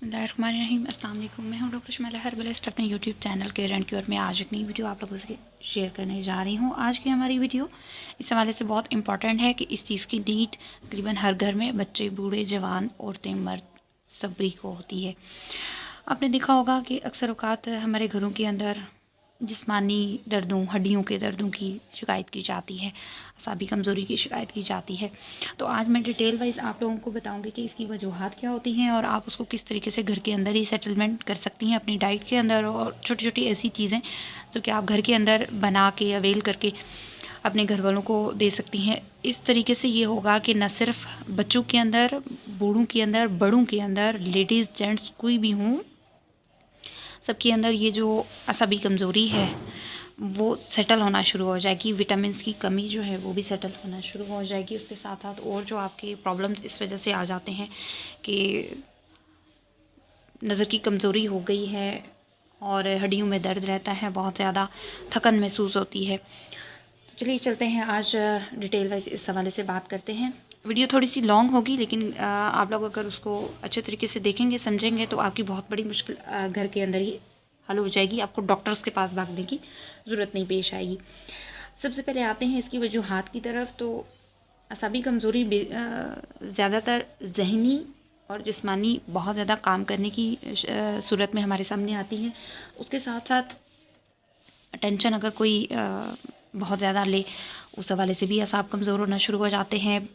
बिस्मिल्लाहिर्रहमानिर्रहीम। अस्सलाम वालेकुम। मैं हूं डॉक्टर शमाला हर्बलिस्ट अपने यूट्यूब चैनल के रन की और मैं आज एक नई वीडियो आप लोगों से शेयर करने जा रही हूं। आज की हमारी वीडियो इस हवाले से बहुत इंपॉर्टेंट है कि इस चीज़ की नीड तकरीबन हर घर में बच्चे, बूढ़े, जवान, औरतें, मर्द सभी को होती है। आपने देखा होगा कि अक्सर औक़ात हमारे घरों के अंदर जिस्मानी दर्दों, हड्डियों के दर्दों की शिकायत की जाती है, असाबी कमज़ोरी की शिकायत की जाती है। तो आज मैं डिटेल वाइज़ आप लोगों को बताऊंगी कि इसकी वजूहात क्या होती हैं और आप उसको किस तरीके से घर के अंदर ही सेटलमेंट कर सकती हैं अपनी डाइट के अंदर, और छोटी छोटी ऐसी चीज़ें जो कि आप घर के अंदर बना के अवेल करके अपने घर वालों को दे सकती हैं। इस तरीके से ये होगा कि न सिर्फ बच्चों के अंदर, बूढ़ों के अंदर, बड़ों के अंदर, लेडीज़ जेंट्स कोई भी हों, सबके अंदर ये जो असाबी कमज़ोरी है वो सेटल होना शुरू हो जाएगी। विटामिन्स की कमी जो है वो भी सेटल होना शुरू हो जाएगी। उसके साथ साथ और जो आपके प्रॉब्लम्स इस वजह से आ जाते हैं कि नज़र की कमज़ोरी हो गई है और हड्डियों में दर्द रहता है, बहुत ज़्यादा थकन महसूस होती है। तो चलिए चलते हैं, आज डिटेल वाइज इस हवाले से बात करते हैं। वीडियो थोड़ी सी लॉन्ग होगी लेकिन आप लोग अगर उसको अच्छे तरीके से देखेंगे, समझेंगे तो आपकी बहुत बड़ी मुश्किल घर के अंदर ही हल हो जाएगी। आपको डॉक्टर्स के पास भागने की ज़रूरत नहीं पेश आएगी। सबसे पहले आते हैं इसकी वजूहात की तरफ। तो असाबी कमज़ोरी ज़्यादातर जहनी और जिस्मानी बहुत ज़्यादा काम करने की सूरत में हमारे सामने आती है। उसके साथ साथ टेंशन अगर कोई बहुत ज़्यादा ले, उस हवाले से भी असाब कमज़ोर होना शुरू हो जाते हैं।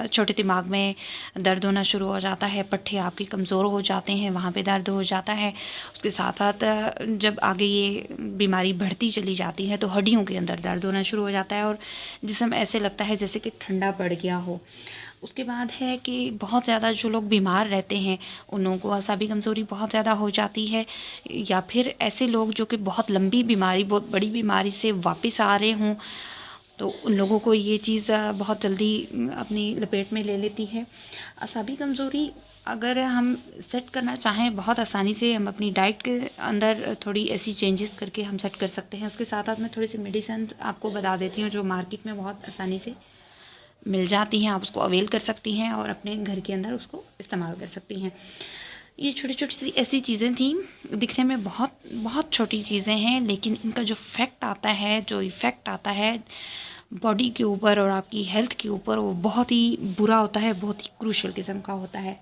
छोटे दिमाग में दर्द होना शुरू हो जाता है, पट्टे आपके कमज़ोर हो जाते हैं, वहाँ पे दर्द हो जाता है। उसके साथ साथ जब आगे ये बीमारी बढ़ती चली जाती है तो हड्डियों के अंदर दर्द होना शुरू हो जाता है और जिस्म ऐसे लगता है जैसे कि ठंडा पड़ गया हो। उसके बाद है कि बहुत ज़्यादा जो लोग बीमार रहते हैं उन लोगों को असाबी कमज़ोरी बहुत ज़्यादा हो जाती है, या फिर ऐसे लोग जो कि बहुत लंबी बीमारी, बहुत बड़ी बीमारी से वापस आ रहे हों तो उन लोगों को ये चीज़ बहुत जल्दी अपनी लपेट में ले लेती है। असाबी कमज़ोरी अगर हम सेट करना चाहें बहुत आसानी से, हम अपनी डाइट के अंदर थोड़ी ऐसी चेंजेस करके हम सेट कर सकते हैं। उसके साथ साथ मैं थोड़ी सी मेडिसिन आपको बता देती हूँ जो मार्केट में बहुत आसानी से मिल जाती हैं। आप उसको अवेल कर सकती हैं और अपने घर के अंदर उसको इस्तेमाल कर सकती हैं। ये छोटी छोटी सी ऐसी चीज़ें थी, दिखने में बहुत बहुत छोटी चीज़ें हैं लेकिन इनका जो फैक्ट आता है, जो इफ़ेक्ट आता है बॉडी के ऊपर और आपकी हेल्थ के ऊपर, वो बहुत ही बुरा होता है, बहुत ही क्रूशल किस्म का होता है।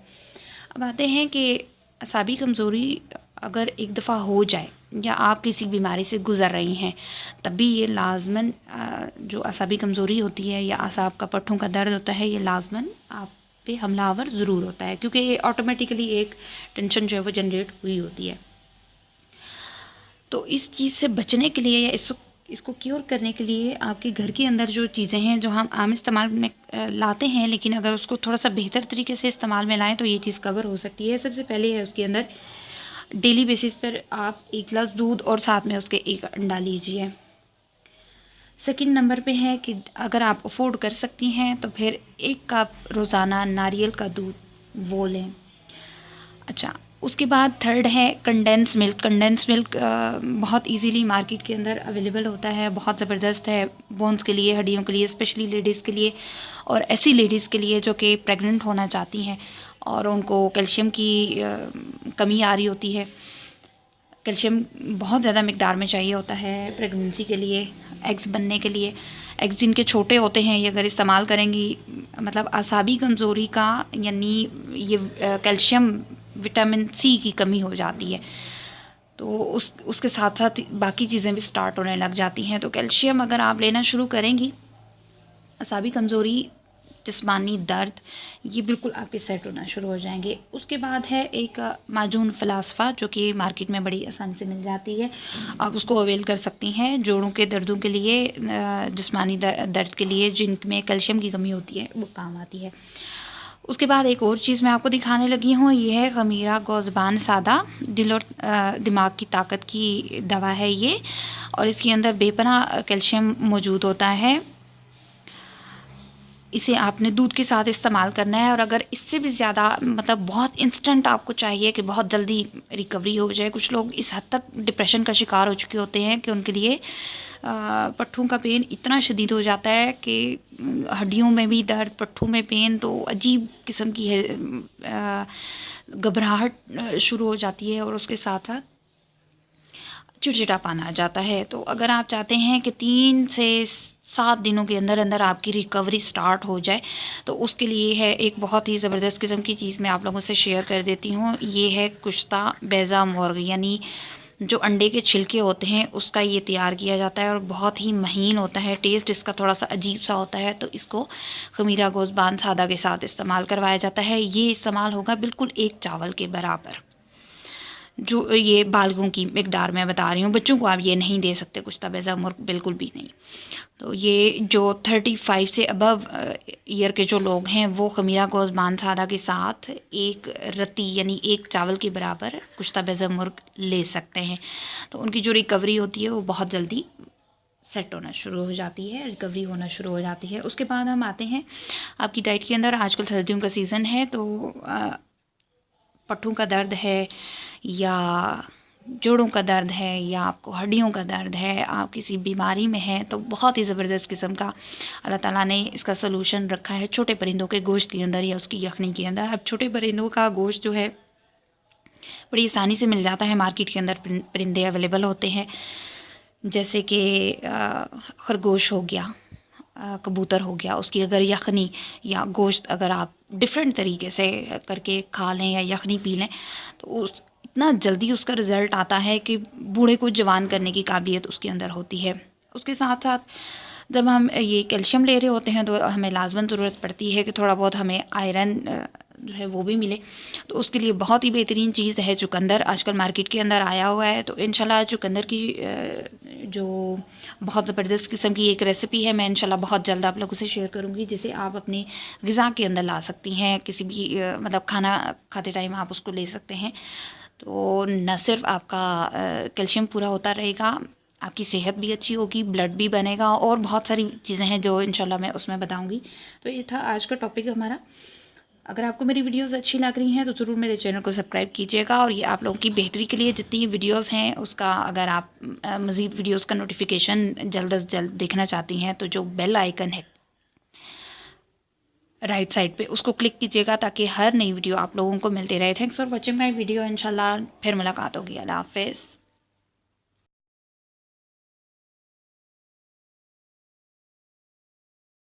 अब आते हैं कि असाबी कमज़ोरी अगर एक दफ़ा हो जाए या आप किसी बीमारी से गुज़र रही हैं तभी ये लाजमन जो असाबी कमज़ोरी होती है या असाब का पट्टों का दर्द होता है, ये लाजमन आप पे हमलावर ज़रूर होता है, क्योंकि ये ऑटोमेटिकली एक टेंशन जो है वो जनरेट हुई होती है। तो इस चीज़ से बचने के लिए या इसको क्योर करने के लिए आपके घर के अंदर जो चीज़ें हैं जो हम आम इस्तेमाल में लाते हैं, लेकिन अगर उसको थोड़ा सा बेहतर तरीके से इस्तेमाल में लाएं तो ये चीज़ कवर हो सकती है। सबसे पहले है उसके अंदर डेली बेसिस पर आप 1 गिलास दूध और साथ में उसके 1 अंडा लीजिए। सेकंड नंबर पे है कि अगर आप अफोर्ड कर सकती हैं तो फिर 1 कप रोज़ाना नारियल का दूध वो लें। अच्छा, उसके बाद थर्ड है कंडेंस मिल्क। कंडेंस मिल्क बहुत इजीली मार्केट के अंदर अवेलेबल होता है, बहुत ज़बरदस्त है बोन्स के लिए, हड्डियों के लिए, स्पेशली लेडीज़ के लिए और ऐसी लेडीज़ के लिए जो कि प्रेग्नेंट होना चाहती हैं और उनको कैल्शियम की कमी आ रही होती है। कैल्शियम बहुत ज़्यादा मिकदार में चाहिए होता है प्रेगनेंसी के लिए, एग्स बनने के लिए। एग्स जिनके छोटे होते हैं ये अगर इस्तेमाल करेंगी, मतलब असाबी कमज़ोरी का यानी ये कैल्शियम, विटामिन सी की कमी हो जाती है तो उसके साथ साथ बाकी चीज़ें भी स्टार्ट होने लग जाती हैं। तो कैल्शियम अगर आप लेना शुरू करेंगी, असाबी कमज़ोरी, जिस्मानी दर्द, ये बिल्कुल आपके सेट होना शुरू हो जाएंगे। उसके बाद है एक माजून फ़लास्फ़ा जो कि मार्केट में बड़ी आसानी से मिल जाती है, आप उसको अवेल कर सकती हैं जोड़ों के दर्दों के लिए, जिस्मानी दर्द के लिए जिनमें कैल्शियम की कमी होती है वो काम आती है। उसके बाद एक और चीज़ मैं आपको दिखाने लगी हूँ, ये है ख़मीरा गौज़बान सादा। दिल और दिमाग की ताकत की दवा है ये, और इसके अंदर बेपनाह कैल्शियम मौजूद होता है। इसे आपने दूध के साथ इस्तेमाल करना है, और अगर इससे भी ज़्यादा मतलब बहुत इंस्टेंट आपको चाहिए कि बहुत जल्दी रिकवरी हो जाए, कुछ लोग इस हद तक डिप्रेशन का शिकार हो चुके होते हैं कि उनके लिए पट्ठों का पेन इतना शदीद हो जाता है कि हड्डियों में भी दर्द, पट्ठों में पेन, तो अजीब किस्म की है घबराहट शुरू हो जाती है और उसके साथ साथ चिड़चिड़ापन आ जाता है। तो अगर आप चाहते हैं कि 3 से 7 दिनों के अंदर अंदर आपकी रिकवरी स्टार्ट हो जाए, तो उसके लिए है एक बहुत ही ज़बरदस्त किस्म की चीज़ मैं आप लोगों से शेयर कर देती हूँ। ये है कुश्ता बेज़ा मुर्ग, यानी जो अंडे के छिलके होते हैं उसका ये तैयार किया जाता है और बहुत ही महीन होता है। टेस्ट इसका थोड़ा सा अजीब सा होता है। तो इसको खमीरा गोश्त बान सादा के साथ इस्तेमाल करवाया जाता है। ये इस्तेमाल होगा बिल्कुल एक चावल के बराबर। जो ये बालगों की मिकदार मैं बता रही हूँ, बच्चों को आप ये नहीं दे सकते कुश्ता बेज़ा मुर्ग, बिल्कुल भी नहीं। तो ये जो 35 से अबव ईयर के जो लोग हैं वो खमीरा गोश्त बान सादा के साथ एक रत्ती यानी एक चावल के बराबर कुश्ता बेज़ा मुर्ग ले सकते हैं। तो उनकी जो रिकवरी होती है वो बहुत जल्दी सेट होना शुरू हो जाती है, रिकवरी होना शुरू हो जाती है। उसके बाद हम आते हैं आपकी डाइट के अंदर। आजकल सर्दियों का सीज़न है, तो पट्ठों का दर्द है या जोड़ों का दर्द है या आपको हड्डियों का दर्द है, आप किसी बीमारी में हैं, तो बहुत ही ज़बरदस्त किस्म का अल्लाह ताला ने इसका सलूशन रखा है छोटे परिंदों के गोश्त के अंदर या उसकी यखनी के अंदर। अब छोटे परिंदों का गोश्त जो है बड़ी आसानी से मिल जाता है मार्केट के अंदर। परिंदे अवेलेबल होते हैं, जैसे कि खरगोश हो गया, कबूतर हो गया, उसकी अगर यखनी या गोश्त अगर आप डिफरेंट तरीके से करके खा लें या यखनी पी लें, तो उस इतना जल्दी उसका रिज़ल्ट आता है कि बूढ़े को जवान करने की काबिलियत उसके अंदर होती है। उसके साथ साथ जब हम ये कैल्शियम ले रहे होते हैं तो हमें लाजमन ज़रूरत पड़ती है कि थोड़ा बहुत हमें आयरन जो है वो भी मिले। तो उसके लिए बहुत ही बेहतरीन चीज़ है चुकंदर, आजकल मार्केट के अंदर आया हुआ है। तो इंशाल्लाह चुकंदर की जो बहुत ज़बरदस्त किस्म की एक रेसिपी है, मैं इंशाल्लाह बहुत जल्द आप लोगों से शेयर करूँगी, जिसे आप अपनी ग़िज़ा के अंदर ला सकती हैं। किसी भी मतलब खाना खाते टाइम आप उसको ले सकते हैं। तो न सिर्फ आपका कैल्शियम पूरा होता रहेगा, आपकी सेहत भी अच्छी होगी, ब्लड भी बनेगा और बहुत सारी चीज़ें हैं जो इंशाल्लाह मैं उसमें बताऊंगी। तो ये था आज का टॉपिक हमारा। अगर आपको मेरी वीडियोस अच्छी लग रही हैं तो ज़रूर मेरे चैनल को सब्सक्राइब कीजिएगा। और ये आप लोगों की बेहतरी के लिए जितनी वीडियोस हैं उसका अगर आप मज़ीद वीडियोस का नोटिफिकेशन जल्द अज जल्द देखना चाहती हैं तो जो बेल आइकन है राइट साइड पे उसको क्लिक कीजिएगा ताकि हर नई वीडियो आप लोगों को मिलती रहे। Thanks for watching my video. इंशाल्लाह फिर मुलाकात होगी। अल्लाह हाफ़िज़।